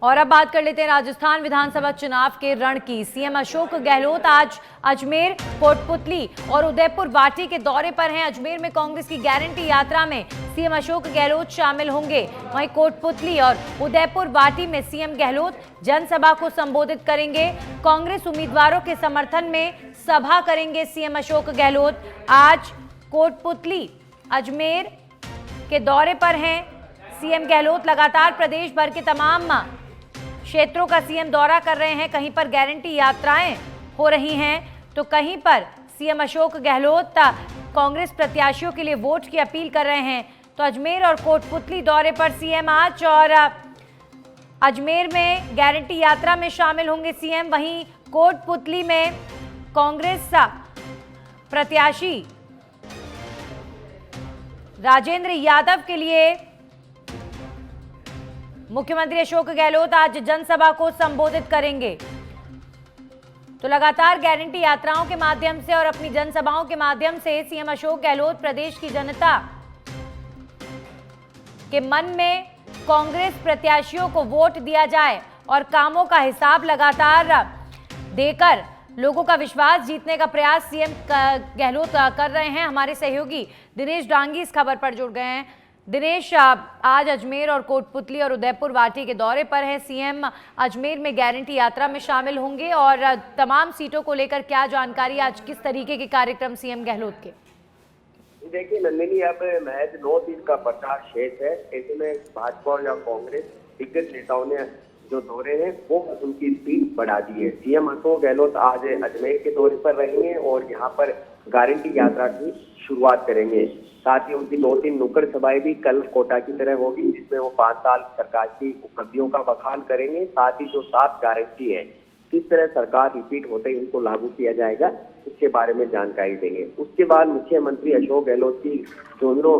और अब बात कर लेते हैं राजस्थान विधानसभा चुनाव के रण की। सीएम अशोक गहलोत आज अजमेर, कोटपुतली और उदयपुर वाटी के दौरे पर हैं। अजमेर में कांग्रेस की गारंटी यात्रा में सीएम अशोक गहलोत शामिल होंगे। वहीं कोटपुतली और उदयपुर वाटी में सीएम गहलोत जनसभा को संबोधित करेंगे। कांग्रेस उम्मीदवारों के समर्थन में सभा करेंगे सीएम अशोक गहलोत। आज कोटपुतली, अजमेर के दौरे पर हैं सीएम गहलोत। लगातार प्रदेश भर के तमाम क्षेत्रों का सीएम दौरा कर रहे हैं। कहीं पर गारंटी यात्राएं हो रही हैं तो कहीं पर सीएम अशोक गहलोत कांग्रेस प्रत्याशियों के लिए वोट की अपील कर रहे हैं। तो अजमेर और कोटपुतली दौरे पर सीएम आज, और अजमेर में गारंटी यात्रा में शामिल होंगे सीएम। वहीं कोटपुतली में कांग्रेस प्रत्याशी राजेंद्र यादव के लिए मुख्यमंत्री अशोक गहलोत आज जनसभा को संबोधित करेंगे। तो लगातार गारंटी यात्राओं के माध्यम से और अपनी जनसभाओं के माध्यम से सीएम अशोक गहलोत प्रदेश की जनता के मन में कांग्रेस प्रत्याशियों को वोट दिया जाए और कामों का हिसाब लगातार देकर लोगों का विश्वास जीतने का प्रयास सीएम गहलोत कर रहे हैं। हमारे सहयोगी दिनेश डांगी इस खबर पर जुड़ गए हैं। दिनेश, आज अजमेर और कोटपुतली और उदयपुर वाटी के दौरे पर है सीएम। अजमेर में गारंटी यात्रा में शामिल होंगे और तमाम सीटों को लेकर क्या जानकारी, आज किस तरीके के कार्यक्रम सीएम गहलोत के? देखिए नंदिनी, अब महज 9 दिन का प्रचार शेष है। ऐसे में भाजपा और कांग्रेस दिग्गज नेताओं ने जो दौरे हैं वो उनकी स्पीड बढ़ा दी है। सीएम अशोक गहलोत आज अजमेर के दौरे पर रहेंगे और यहाँ पर गारंटी यात्रा की शुरुआत करेंगे। साथ ही उनकी 2-3 नुक्कड़ सभाएं भी कल कोटा की तरह होगी, जिसमें वो 5 साल सरकार की उपलब्धियों का बखान करेंगे। साथ ही जो 7 गारंटी है किस तरह सरकार रिपीट होते ही उनको लागू किया जाएगा, इसके बारे में जानकारी देंगे। उसके बाद मुख्यमंत्री अशोक गहलोत की दोनों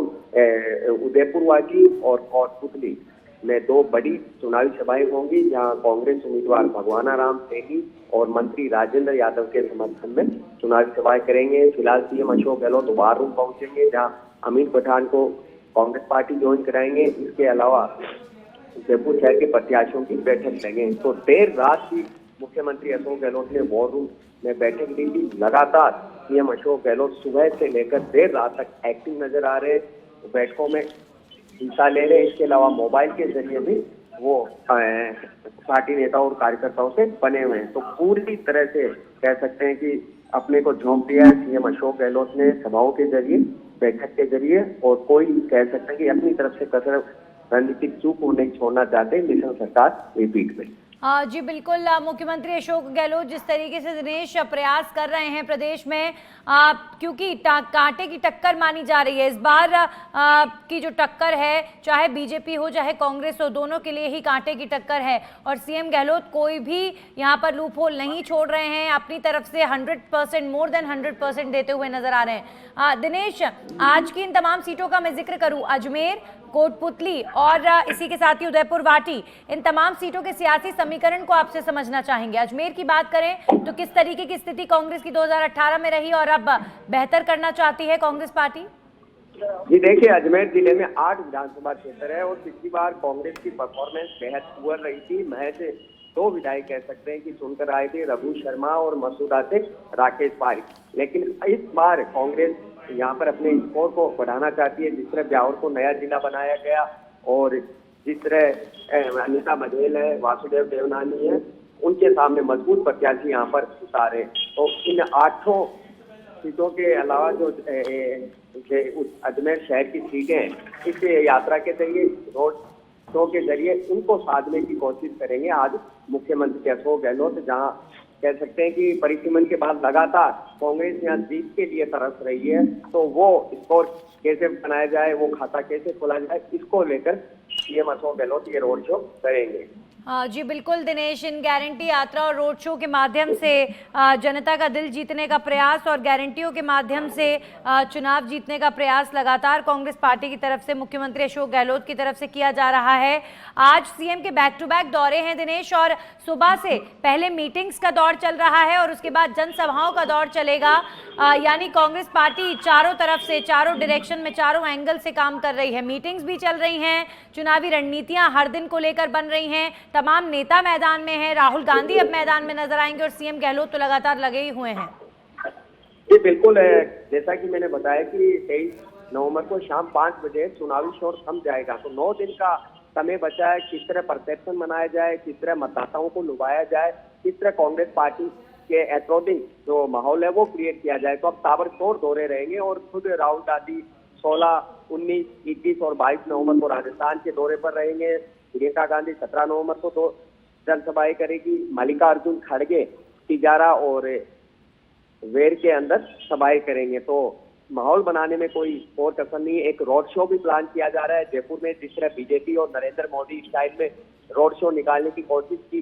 उदयपुर वाटी और कोटपुतली में 2 बड़ी चुनावी सभाएं होंगी, जहां कांग्रेस उम्मीदवार भगवाना राम सैनी और मंत्री राजेंद्र यादव के समर्थन में चुनावी सभाएं करेंगे। फिलहाल CM Ashok Gehlot war room पहुंचेंगे, जहां अमीर पठान को कांग्रेस पार्टी ज्वाइन कराएंगे। इसके अलावा जयपुर शहर के प्रत्याशियों की बैठक लेंगे। तो देर रात की मुख्यमंत्री अशोक गहलोत ने वॉर रूम में बैठक ली थी। लगातार सीएम अशोक गहलोत सुबह से लेकर देर रात तक एक्टिव नजर आ रहे हैं, बैठकों में हिस्सा ले रहे हैं। इसके अलावा मोबाइल के जरिए भी वो पार्टी नेताओं और कार्यकर्ताओं से बने हुए हैं। तो पूरी तरह से कह सकते हैं कि अपने को झोंक दिया है सीएम अशोक गहलोत ने सभाओं के जरिए, बैठक के जरिए, और कोई कह सकते हैं कि अपनी तरफ से कसर रणनीतिक चूक को नहीं छोड़ना चाहते मिशन सरकार रिपीट में। जी बिल्कुल, मुख्यमंत्री अशोक गहलोत जिस तरीके से दिनेश प्रयास कर रहे हैं प्रदेश में, क्योंकि कांटे की टक्कर मानी जा रही है इस बार की जो टक्कर है, चाहे बीजेपी हो चाहे कांग्रेस हो, दोनों के लिए ही कांटे की टक्कर है। और सीएम गहलोत कोई भी यहाँ पर लूप होल नहीं छोड़ रहे हैं, अपनी तरफ से 100%, मोर देन 100% देते हुए नजर आ रहे हैं। दिनेश, आज की इन तमाम सीटों का मैं जिक्र करूँ, अजमेर, कोटपुतली और इसी के साथ ही उदयपुर वाटी, इन तमाम सीटों के सियासी समीकरण को आपसे समझना चाहेंगे। अजमेर की बात करें तो किस तरीके की स्थिति कांग्रेस की 2018 में रही और अब बेहतर करना चाहती है कांग्रेस पार्टी? जी देखिए, अजमेर जिले में 8 विधानसभा क्षेत्र है और पिछली बार कांग्रेस की परफॉर्मेंस बेहद पुअर रही थी। महज 2 विधायक कह सकते हैं कि चुनकर आए थे, रघु शर्मा और मसूदा से राकेश पारिक। लेकिन इस बार कांग्रेस यहाँ पर अपने स्कोर को बढ़ाना चाहती है। जिस तरह ब्यावर को नया जिला बनाया गया और जिस तरह अनिता बघेल है, वासुदेव देवनानी है, उनके सामने मजबूत प्रत्याशी यहाँ पर उतारे। तो इन 8 सीटों के अलावा जो अजमेर शहर की सीटें हैं, इस यात्रा के जरिए, रोड शो के जरिए उनको साधने की कोशिश करेंगे आज मुख्यमंत्री अशोक गहलोत। जहाँ कह सकते हैं कि परिसीमन के बाद लगातार कांग्रेस यहाँ जीत के लिए तरस रही है, तो वो स्कोर कैसे बनाया जाए, वो खाता कैसे खोला जाए, इसको लेकर सीएम अशोक गहलोत ये रोड शो करेंगे। जी बिल्कुल दिनेश, इन गारंटी यात्रा और रोड शो के माध्यम से जनता का दिल जीतने का प्रयास और गारंटियों के माध्यम से चुनाव जीतने का प्रयास लगातार कांग्रेस पार्टी की तरफ से, मुख्यमंत्री अशोक गहलोत की तरफ से किया जा रहा है। आज सीएम के बैक टू बैक दौरे हैं दिनेश, और सुबह से पहले मीटिंग्स का दौर चल रहा है और उसके बाद जनसभाओं का दौर चलेगा। यानी कांग्रेस पार्टी चारों तरफ से, चारों डायरेक्शन में, चारों एंगल से काम कर रही है। मीटिंग्स भी चल रही हैं, चुनावी रणनीतियां हर दिन को लेकर बन रही हैं, तमाम नेता मैदान में हैं, राहुल गांधी अब मैदान में नजर आएंगे और सीएम गहलोत तो लगातार लगे ही हुए हैं। जी बिल्कुल जैसा कि मैंने बताया कि 23 नवंबर को शाम 5 बजे चुनावी शोर थम जाएगा, तो 9 दिन का समय बचा है। किस तरह परसेप्शन बनाया जाए, किस तरह मतदाताओं को लुभाया जाए, किस तरह कांग्रेस पार्टी के अप्रोचिंग जो माहौल है वो क्रिएट किया जाए। तो अब ताबड़तोड़ दौरे रहेंगे और खुद राहुल गांधी 16, 19, 21 और 22 नवंबर को राजस्थान के दौरे पर रहेंगे। प्रियंका गांधी 17 नवंबर को 2 जनसभाएं करेगी। मल्लिकार्जुन खड़गे तिजारा और वेर के अंदर सभाएं करेंगे। तो माहौल बनाने में कोई और कसर नहीं। एक रोड शो भी प्लान किया जा रहा है जयपुर में, जिस तरह बीजेपी और नरेंद्र मोदी स्टाइल में रोड शो निकालने की कोशिश की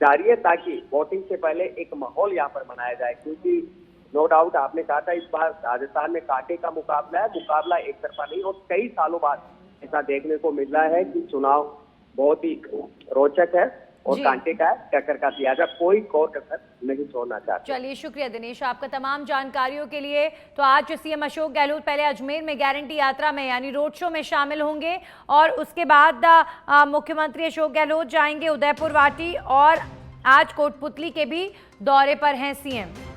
जा रही है, ताकि वोटिंग से पहले एक माहौल यहाँ पर बनाया जाए। क्योंकि नो डाउट आपने कहा था इस बार राजस्थान में कांटे का मुकाबला है, मुकाबला एक तरफा नहीं। और कई सालों बाद ऐसा देखने को मिल रहा है कि चुनाव बहुत ही रोचक है और कांटे का टक्कर का लिहाजा कोई और टक्कर नहीं छोड़ना चाहते। चलिए, शुक्रिया दिनेश आपका तमाम जानकारियों के लिए। तो आज सीएम अशोक गहलोत पहले अजमेर में गारंटी यात्रा में यानी रोड शो में शामिल होंगे और उसके बाद मुख्यमंत्री अशोक गहलोत जाएंगे उदयपुर वाटी और आज कोटपुतली के भी दौरे पर हैं सीएम।